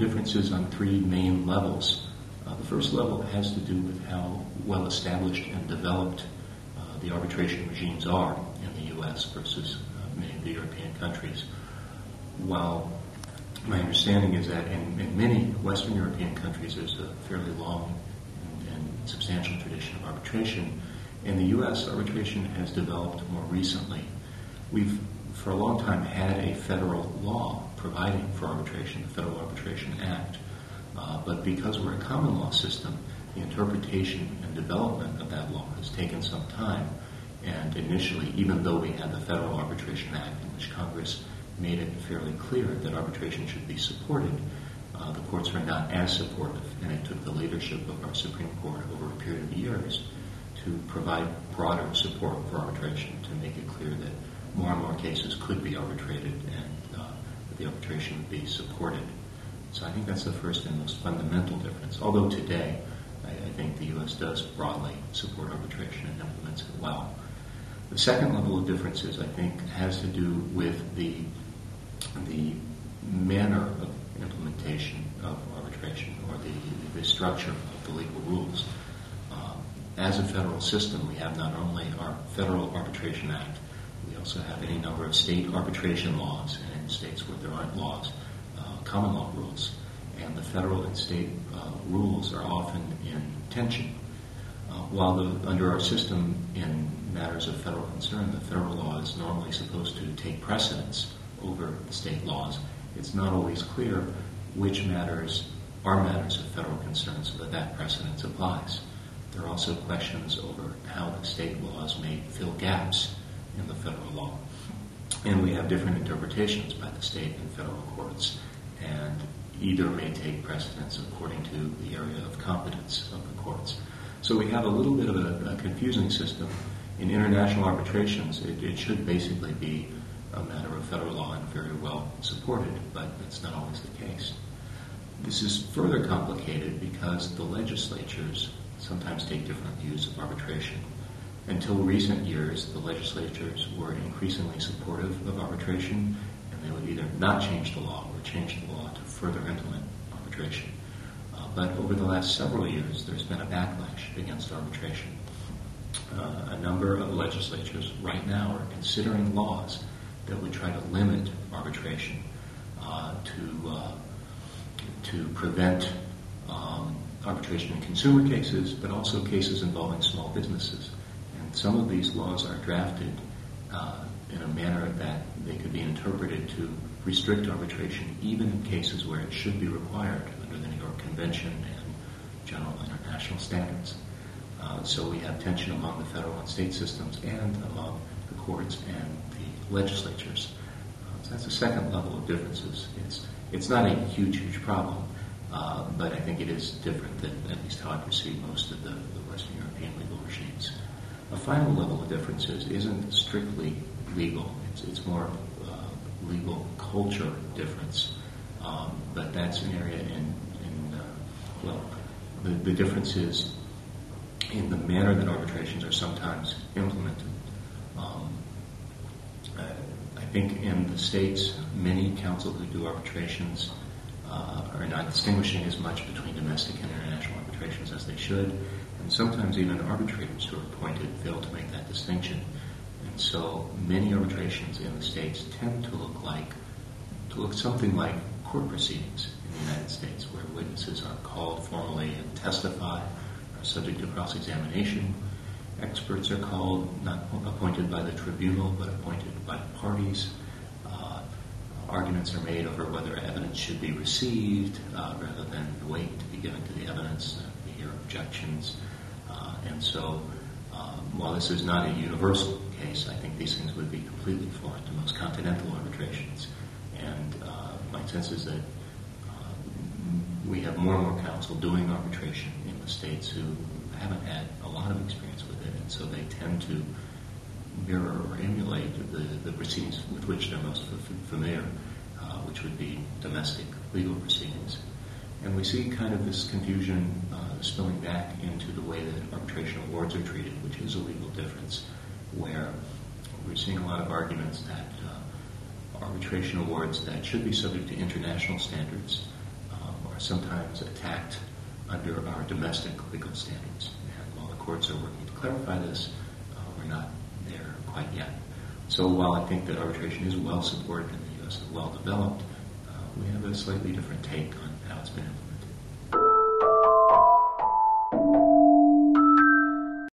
difference is on three main levels. The first level has to do with how well established and developed the arbitration regimes are in the U.S. versus many of the European countries. While my understanding is that in many Western European countries there's a fairly long and substantial tradition of arbitration, in the U.S. arbitration has developed more recently. We've for a long time had a federal law providing for arbitration, the Federal Arbitration Act. But because we're a common law system, the interpretation and development of that law has taken some time. And initially, even though we had the Federal Arbitration Act in which Congress made it fairly clear that arbitration should be supported, the courts were not as supportive. And it took the leadership of our Supreme Court over a period of years to provide broader support for arbitration, to make it clear that more and more cases could be arbitrated and that the arbitration would be supported. So I think that's the first and most fundamental difference. Although today, I think the U.S. does broadly support arbitration and implements it well. The second level of differences, I think, has to do with the manner of implementation of arbitration, or the structure of the legal rules. As a federal system, we have not only our Federal Arbitration Act, we also have any number of state arbitration laws, and in states where there aren't laws, common law rules. And the federal and state rules are often in tension. While under our system in matters of federal concern, the federal law is normally supposed to take precedence over the state laws, it's not always clear which matters are matters of federal concern so that that precedence applies. There are also questions over how the state laws may fill gaps in the federal law. And we have different interpretations by the state and federal courts, and either may take precedence according to the area of competence of the courts. So we have a little bit of a confusing system. In international arbitrations, it should basically be a matter of federal law and very well supported, but that's not always the case. This is further complicated because the legislatures sometimes take different views of arbitration. Until recent years, the legislatures were increasingly supportive of arbitration, and they would either not change the law or change the law to further implement arbitration. But over the last several years, there's been a backlash against arbitration. A number of legislatures right now are considering laws that would try to limit arbitration to prevent arbitration in consumer cases, but also cases involving small businesses. And some of these laws are drafted in a manner that they could be interpreted to restrict arbitration even in cases where it should be required under the New York Convention and general international standards. So we have tension among the federal and state systems and among the courts and the legislatures. So that's the second level of differences. It's not a huge problem, but I think it is different than at least how I perceive most of the Western European legal regimes. A final level of differences isn't strictly legal. It's more legal culture difference, but that's an area the difference is in the manner that arbitrations are sometimes implemented. I think in the States, many counsel who do arbitrations are not distinguishing as much between domestic and international arbitrations as they should, and sometimes even arbitrators who are appointed fail to make that distinction. And so many arbitrations in the States tend to look something like court proceedings in the United States, where witnesses are called formally and testify, are subject to cross-examination. Experts are called, not appointed by the tribunal, but appointed by the parties. Arguments are made over whether evidence should be received rather than wait to be given to the evidence. We hear objections. And so while this is not a universal case, I think these things would be completely foreign to most continental arbitrations. And my sense is that we have more and more counsel doing arbitration in the States who haven't had a lot of experience with it, and so they tend to mirror or emulate the proceedings with which they're most familiar, which would be domestic legal proceedings. And we see kind of this confusion spilling back into the way that arbitration awards are treated, which is a legal difference, where we're seeing a lot of arguments that arbitration awards that should be subject to international standards are sometimes attacked under our domestic legal standards. And while the courts are working to clarify this, we're not there quite yet. So while I think that arbitration is well supported in the U.S. and well developed, we have a slightly different take on how it's been implemented.